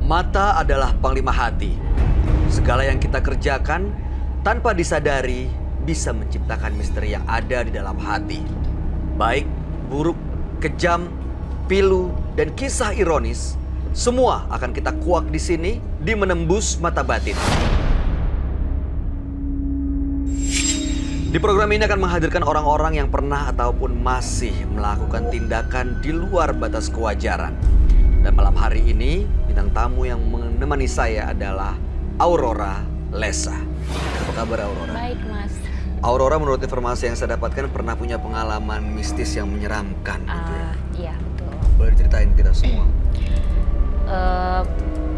Mata adalah panglima hati. Segala yang kita kerjakan tanpa disadari bisa menciptakan misteri yang ada di dalam hati. Baik, buruk, kejam, pilu, dan kisah ironis, semua akan kita kuak di sini di Menembus Mata Batin. Di program ini akan menghadirkan orang-orang yang pernah ataupun masih melakukan tindakan di luar batas kewajaran. Dan malam hari ini, bintang tamu yang menemani saya adalah Aurora Lesa. Apa kabar Aurora? Baik, Mas. Aurora menurut informasi yang saya dapatkan pernah punya pengalaman mistis yang menyeramkan. Gitu ya? Iya, betul. Boleh diceritain kita semua?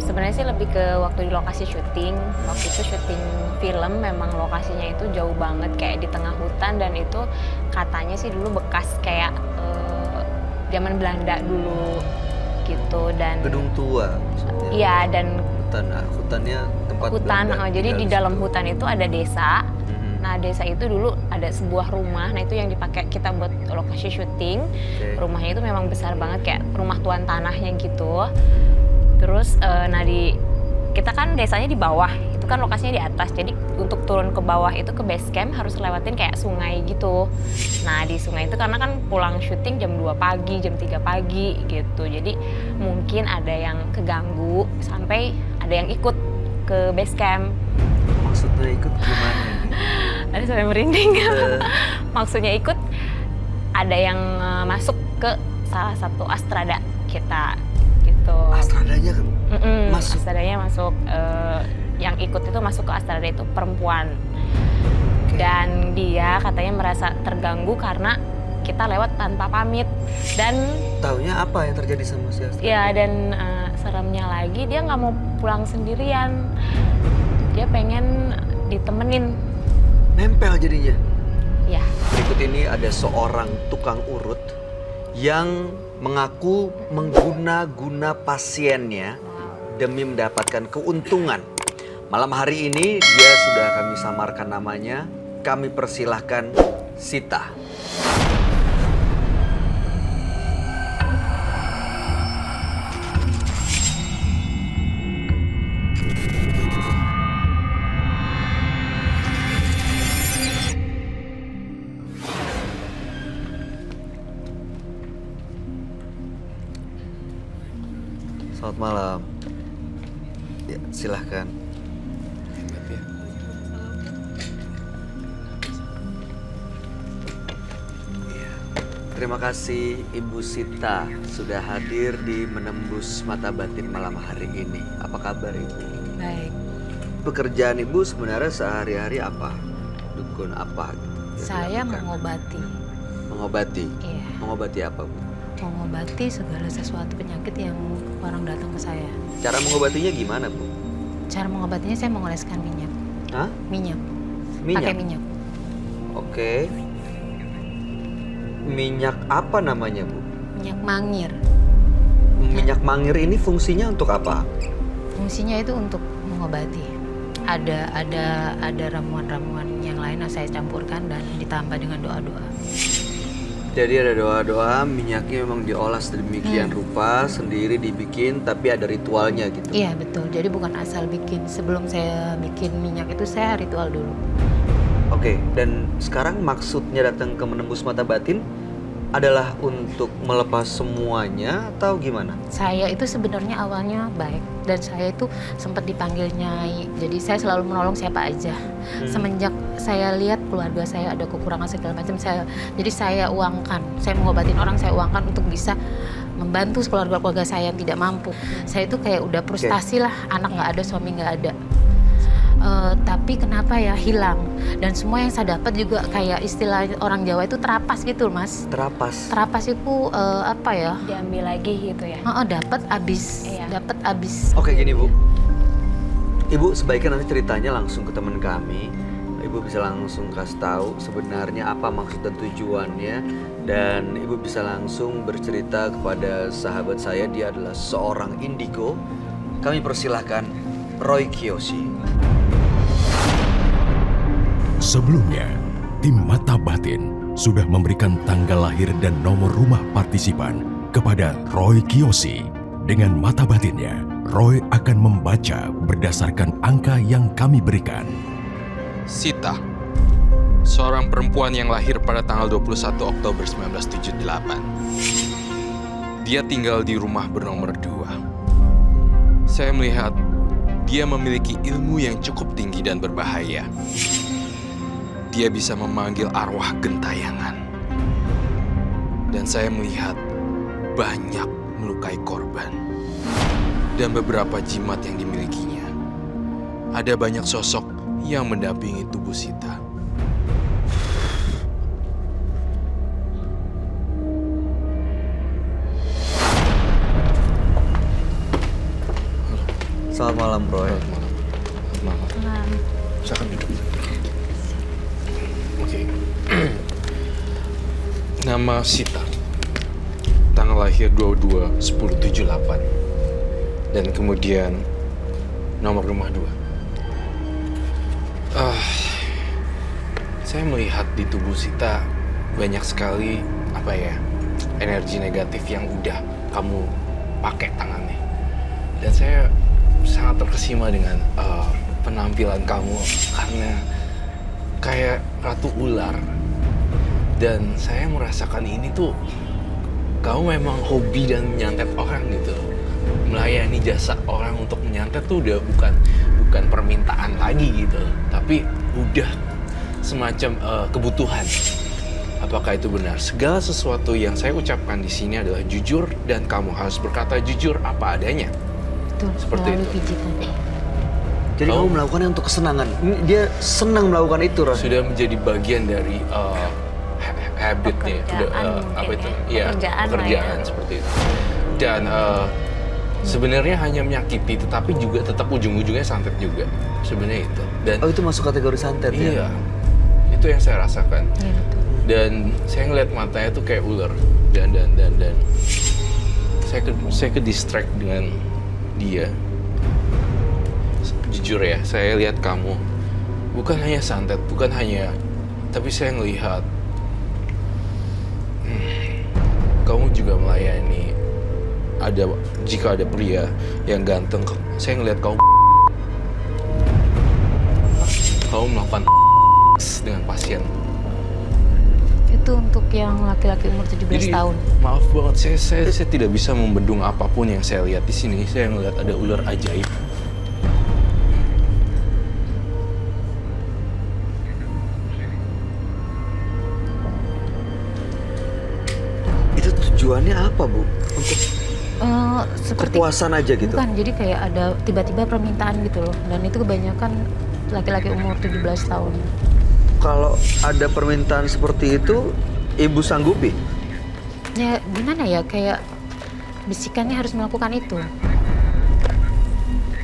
Sebenarnya sih lebih ke waktu di lokasi syuting. Waktu itu syuting film, memang lokasinya itu jauh banget, kayak di tengah hutan. Dan itu katanya sih dulu bekas kayak zaman Belanda dulu gitu. Dan Gedung tua maksudnya? Iya, dan hutannya tempat hutan. Jadi di dalam hutan itu ada desa. Nah, desa itu dulu ada sebuah rumah. Nah, itu yang dipakai kita buat lokasi syuting. Rumahnya itu memang besar banget, kayak rumah tuan tanahnya gitu. Terus, kita kan desanya di bawah, itu kan lokasinya di atas. Jadi untuk turun ke bawah itu ke base camp harus lewatin kayak sungai gitu. Nah, di sungai itu karena kan pulang syuting jam 2 pagi, jam 3 pagi gitu. Jadi mungkin ada yang keganggu sampai ada yang ikut ke base camp. Maksudnya ikut gimana? Ada sampai merinding. Maksudnya ikut, ada yang masuk ke salah satu astrada kita gitu. Astradanya masuk? Astradanya masuk. Yang ikut itu masuk ke astrada itu perempuan. Dan dia katanya merasa terganggu karena kita lewat tanpa pamit. Dan taunya apa yang terjadi sama si Astrada? ya, dan seremnya lagi dia nggak mau pulang sendirian. Dia pengen ditemenin. Nempel jadinya? Ya. Berikut ini ada seorang tukang urut yang mengaku mengguna-guna pasiennya demi mendapatkan keuntungan. Malam hari ini dia sudah kami samarkan namanya. Kami persilahkan Sita. Selamat malam. Ya, silahkan. Terima kasih Ibu Sita sudah hadir di Menembus Mata Batin malam hari ini. Apa kabar Ibu? Baik. Pekerjaan Ibu sebenarnya sehari-hari apa? Dukun apa gitu? Saya mengobati. Mengobati? Iya. Mengobati apa Bu? Mengobati segala sesuatu penyakit yang orang datang ke saya. Cara mengobatinya gimana Bu? Cara mengobatinya saya mengoleskan minyak. Hah? Minyak. Minyak? Pakai minyak. Oke. Minyak apa namanya Bu? Minyak mangir. Minyak mangir ini fungsinya untuk apa? Fungsinya itu untuk mengobati. Ada ramuan-ramuan yang lain yang saya campurkan dan ditambah dengan doa-doa. Jadi ada doa-doa, minyaknya memang diolah sedemikian rupa, sendiri dibikin, tapi ada ritualnya gitu. Iya betul, jadi bukan asal bikin. Sebelum saya bikin minyak itu saya ritual dulu. Oke, dan sekarang maksudnya datang ke Menembus Mata Batin adalah untuk melepas semuanya atau gimana? Saya itu sebenarnya awalnya baik dan saya itu sempat dipanggil nyai. Jadi saya selalu menolong siapa aja. Semenjak saya lihat keluarga saya ada kekurangan segala macam, jadi saya uangkan. Saya mengobatin orang, saya uangkan untuk bisa membantu keluarga saya yang tidak mampu. Saya itu kayak udah frustasi lah, anak nggak ada, suami nggak ada. Tapi kenapa ya hilang, dan semua yang saya dapat juga kayak istilah orang Jawa itu terapas gitu Mas. Terapas itu apa ya, Diambil lagi gitu ya. dapat abis. Iya. Dapat abis. Oke, gini Bu, Ibu sebaiknya nanti ceritanya langsung ke teman kami. Ibu bisa langsung kasih tahu sebenarnya apa maksud dan tujuannya, dan Ibu bisa langsung bercerita kepada sahabat saya. Dia adalah seorang indigo. Kami persilahkan Roy Kiyoshi. Sebelumnya, tim Mata Batin sudah memberikan tanggal lahir dan nomor rumah partisipan kepada Roy Kiyoshi. Dengan mata batinnya, Roy akan membaca berdasarkan angka yang kami berikan. Sita, seorang perempuan yang lahir pada tanggal 21 Oktober 1978. Dia tinggal di rumah bernomor 2. Saya melihat dia memiliki ilmu yang cukup tinggi dan berbahaya. Dia bisa memanggil arwah gentayangan. Dan saya melihat banyak melukai korban. Dan beberapa jimat yang dimilikinya. Ada banyak sosok yang mendampingi tubuh Sita. Selamat malam, Roy. Malam. Silakan duduk. Oke. Nama Sita. Tanggal lahir 22/10/78. Dan kemudian nomor rumah 2. Saya melihat di tubuh Sita banyak sekali energi negatif yang udah kamu pakai tangannya. Dan saya sangat terkesima dengan penampilan kamu karena kayak ratu ular. Dan saya merasakan ini tuh kamu memang hobi dan menyantet orang gitu. Melayani jasa orang untuk menyantet tuh udah bukan permintaan lagi gitu, tapi udah semacam kebutuhan. Apakah itu benar? Segala sesuatu yang saya ucapkan di sini adalah jujur dan kamu harus berkata jujur apa adanya. Betul, Seperti melalui itu. pijitan. Jadi kamu melakukannya untuk kesenangan. Dia senang melakukan itu, Roy. Sudah menjadi bagian dari habitnya, Pekerjaan apa mungkin itu? ya. Iya, Pekerjaan lah pekerjaan ya. seperti itu. Dan sebenarnya hanya menyakiti, tetapi juga tetap ujung-ujungnya santet juga. Sebenarnya itu. Dan Oh, itu masuk kategori santet ya? iya, itu yang saya rasakan. Iya, betul. Dan saya ngeliat matanya tuh kayak ular. Dan saya ke distract dengan dia. Jujur ya, saya lihat kamu bukan hanya santet, tapi saya ngelihat kamu juga melayani. Jika ada pria yang ganteng, saya ngelihat kamu melakukan dengan pasien. Itu untuk yang laki-laki umur 17 Jadi, tahun. maaf banget, saya tidak bisa membendung apapun yang saya lihat di sini. Saya ngelihat ada ular ajaib. Itu tujuannya apa, Bu? Untuk Seperti kepuasan aja gitu? bukan, jadi kayak ada tiba-tiba permintaan gitu loh. Dan itu kebanyakan laki-laki umur 17 tahun. Kalau ada permintaan seperti itu, Ibu sanggupi? Ya gimana ya, kayak bisikannya harus melakukan itu.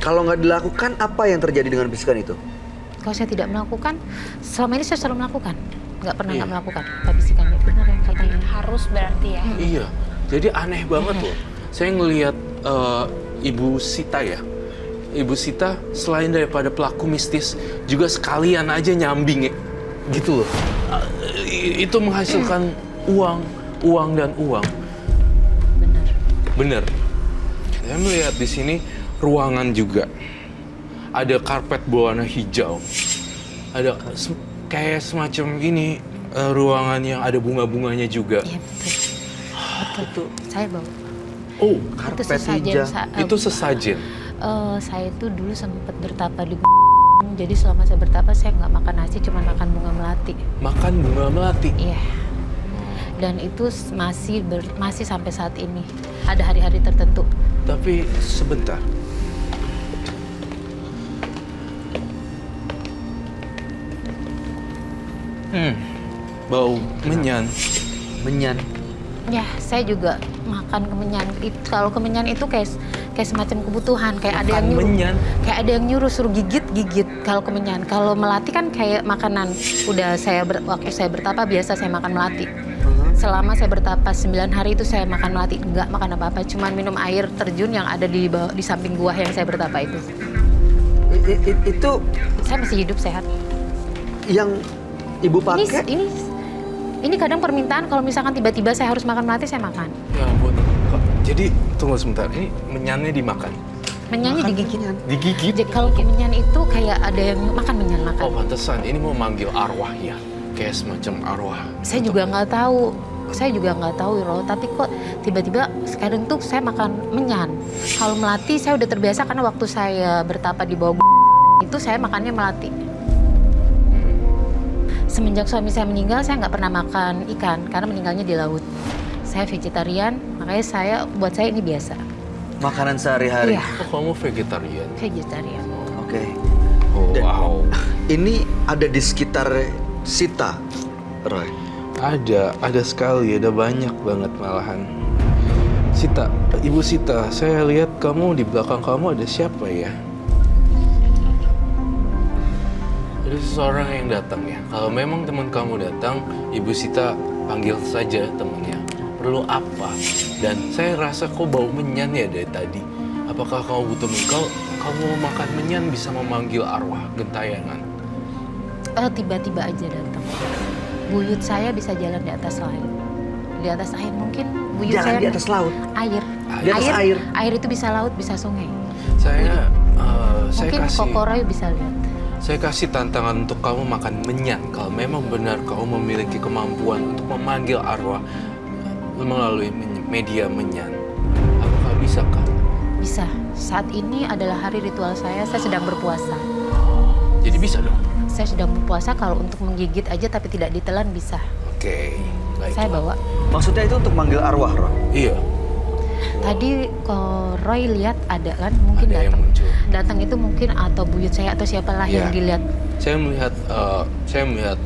Kalau nggak dilakukan, apa yang terjadi dengan bisikan itu? Kalau saya tidak melakukan, selama ini saya selalu melakukan. Nggak pernah Iya. nggak melakukan. Apa bisikannya? Benar yang katanya. Harus berarti ya. Iya, jadi aneh banget loh. Saya ngelihat Ibu Sita ya. Ibu Sita selain daripada pelaku mistis, juga sekalian aja nyambing ya. Gitu loh. Itu menghasilkan uang dan uang. Benar. Bener. Saya melihat di sini ruangan juga. Ada karpet berwarna hijau. Ada kayak semacam ini ruangan yang ada bunga-bunganya juga. Iya betul. Betul. Saya bawa. Oh, Karpet sesajen hijau. itu sesajen. Saya itu dulu sempat bertapa di jadi selama saya bertapa saya nggak makan nasi, cuma makan bunga melati. Makan bunga melati. Iya. Dan itu masih sampai saat ini. Ada hari-hari tertentu. Tapi sebentar. Bau menyan. Menyan. Ya, saya juga makan kemenyan. Kalau kemenyan itu kayak semacam kebutuhan, kayak ada yang Makan nyuruh. menyan? Kayak ada yang nyuruh suruh gigit kalau kemenyan. Kalau melati kan kayak makanan. Udah waktu saya bertapa biasa saya makan melati. Selama saya bertapa 9 hari itu saya makan melati, enggak makan apa-apa, cuman minum air terjun yang ada di samping gua yang saya bertapa itu. Itu Saya masih hidup sehat. yang Ibu pakai? Ini kadang permintaan kalau misalkan tiba-tiba saya harus makan melati, saya makan. Ya ampun. Jadi tunggu sebentar. Ini menyannya dimakan. Menyanyi Makan digigit. menyan. Digigit? Jadi kalau kemenyan itu kayak ada yang makan menyan makan. Oh pantesan, ini mau manggil arwah ya? Kayak semacam arwah. Saya juga nggak tahu. Saya juga nggak tahu Ro, tapi kok tiba-tiba sekarang tuh saya makan menyan. Kalau melati saya udah terbiasa karena waktu saya bertapa di bawah itu saya makannya melati. Semenjak suami saya meninggal saya nggak pernah makan ikan karena meninggalnya di laut. Saya vegetarian, makanya buat saya ini biasa. Makanan sehari-hari. Iya, Oh kamu vegetarian? vegetarian. Oke. Oh Dan- wow. Ini ada di sekitar Sita, Roy. Ada sekali, ada banyak banget malahan. Sita, Ibu Sita, saya lihat kamu di belakang kamu ada siapa ya? Ada seseorang yang datang ya. Kalau memang teman kamu datang, Ibu Sita panggil saja temannya. Perlu apa? Dan saya rasa kau bau menyan ya dari tadi. Apakah kamu butuh kamu mau makan menyan bisa memanggil arwah gentayangan? Tiba-tiba aja datang. Buyut saya bisa jalan di atas laut. Di atas air mungkin buyut Jalan saya di atas laut. air. Di atas air. Air itu bisa laut, bisa sungai. Saya Mungkin kasih Kokoroy bisa lihat. Saya kasih tantangan untuk kamu makan menyan. Kalau memang benar kamu memiliki kemampuan untuk memanggil arwah melalui media menyan. Apakah bisa, Kak? Bisa. Saat ini adalah hari ritual saya sedang berpuasa. Jadi bisa dong? Saya sedang berpuasa, kalau untuk menggigit aja tapi tidak ditelan bisa. Oke, baik. Saya bawa. Maksudnya itu untuk manggil arwah, Roy? Iya, Tadi kalau Roy lihat ada kan, mungkin ada yang datang. muncul. Datang itu mungkin atau buyut saya atau siapalah Iya. yang dilihat. Saya melihat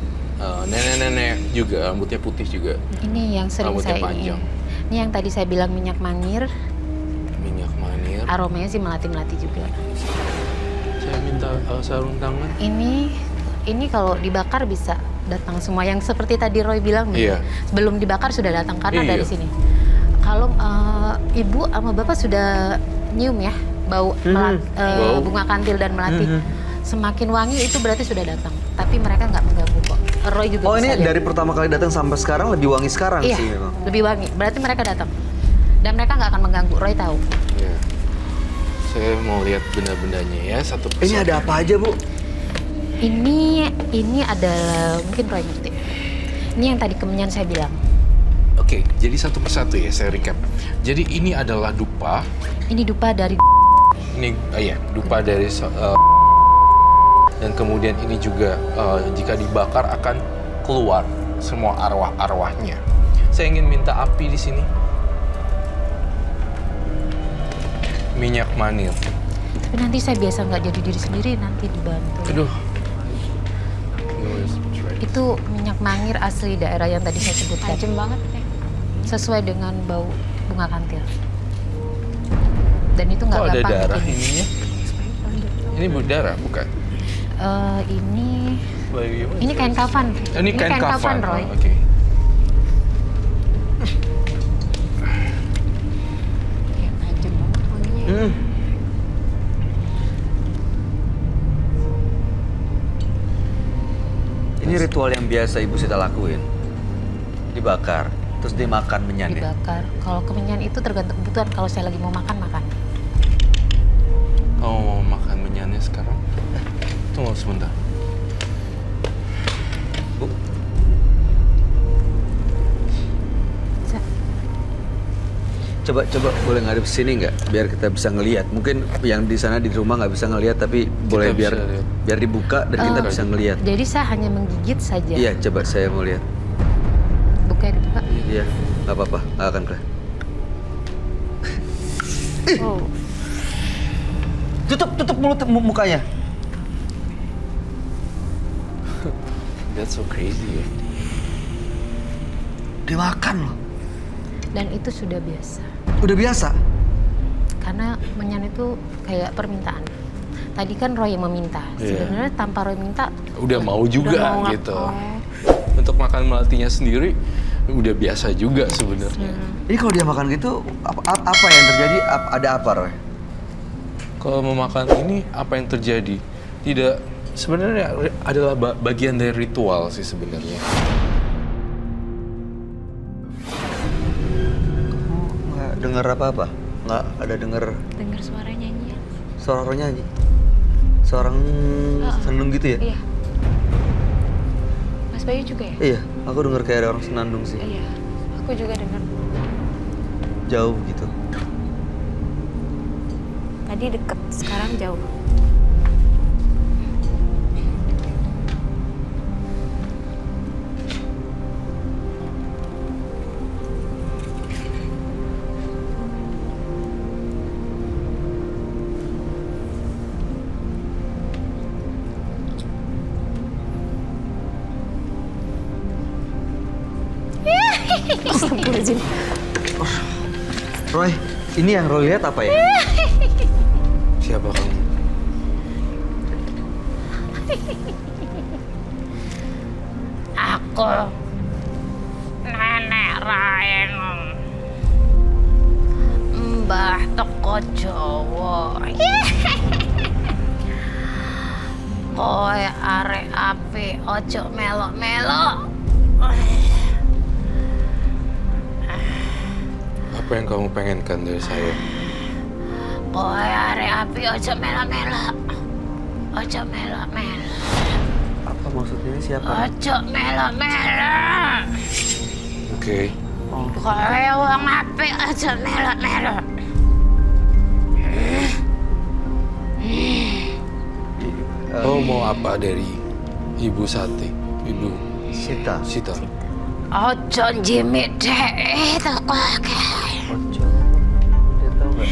nenek-nenek juga, rambutnya putih juga. Ini yang sering Rambutnya saya panjang. Ini yang tadi saya bilang minyak manir, Minyak manir. aromanya sih melati-melati juga. Saya minta sarung tangan. Ini kalau dibakar bisa datang semua yang seperti tadi Roy bilang. Iya. Sebelum dibakar sudah datang karena Iya. dari sini. Kalau ibu sama bapak sudah nyium ya bau Bau. bunga kantil dan melati. Semakin wangi itu berarti sudah datang. Tapi mereka nggak mengganggu kok. Roy juga Oh, bisa ini lihat. dari pertama kali datang sampai sekarang lebih wangi sekarang Iya, sih memang. lebih wangi. Berarti mereka datang. Dan mereka nggak akan mengganggu. Roy tahu. Iya. Saya mau lihat benda-bendanya ya, satu persatu. Ini ada apa aja, Bu? Ini adalah mungkin Roy ngerti. Ini yang tadi kemenyan saya bilang. Oke, jadi satu persatu ya saya recap. Jadi ini adalah dupa. Ini dupa dari Ini dupa dari dan kemudian ini juga jika dibakar akan keluar semua arwah-arwahnya. Saya ingin minta api di sini. Minyak manir. tapi nanti saya biasa nggak jadi diri sendiri, nanti dibantu. Aduh. Itu minyak mangir asli daerah yang tadi saya sebutkan. Tajam banget ya. Sesuai dengan bau bunga kantil. Dan itu nggak Kok ada gampang darah bikin. ininya? Ini berdarah bukan? Ini kain kafan. Ini kain kafan. Roy. Oh, oke. Kayak tajam banget wanginya. Ini ritual yang biasa Ibu Sita lakuin. Dibakar, terus dimakan menyannya. Dibakar. Kalau kemenyan itu tergantung kebutuhan. Kalau saya lagi mau makan, makan. Oh, mau makan menyanyi sekarang? Tunggu sebentar. Bu, Bisa. coba boleh ngadep sini nggak? Biar kita bisa ngelihat. Mungkin yang di sana di rumah nggak bisa ngelihat, tapi boleh bisa lihat. biar dibuka dan kita bisa ngelihat. Jadi saya hanya menggigit saja. Iya, coba saya mau lihat. Buka ya, dibuka. Iya, nggak apa-apa, nggak akan kelihatan. Oh. Tutup mulut mukanya. That's so crazy ya. Dimakan loh. Dan itu sudah biasa. Udah biasa. Karena menyan itu kayak permintaan. Tadi kan Roy yang meminta. Iya. Sebenarnya tanpa Roy minta, Udah mau juga udah mau gitu. oh. Untuk makan melatinya sendiri udah biasa juga sebenarnya. Ini kalau dia makan gitu, apa yang terjadi? Ada apa, Roy? Kalau memakan ini apa yang terjadi? Tidak, sebenarnya adalah bagian dari ritual sih sebenarnya. Nggak dengar apa-apa? nggak ada denger Dengar suara nyanyian. suara orang nyanyi? Seorang seneng gitu ya? Iya. Mas Bayu juga ya? Iya, aku denger kayak ada orang senandung sih. Iya. Aku juga dengar. Jauh gitu. Tadi deket, sekarang jauh. Astagfirullahaladzim. Roy, ini yang Roy lihat apa ya? Siapa kamu? Aku Nenek Raeng, Mbah Teko Jawa. Koe arek apik, ojo melok-melok. Apa yang kamu pengenkan dari saya? Koe arek apik, ojo melok-melok. Ojo melok-melok. Apa maksudnya ini siapa? Ojo melok-melok. Oke. Koe wong apik, ojo melok-melok. Oh, mau apa dari Ibu Sati? Ibu Sita. Sita. Ojo njimik dhek teko akeh. Ojo. Dia tahu nggak?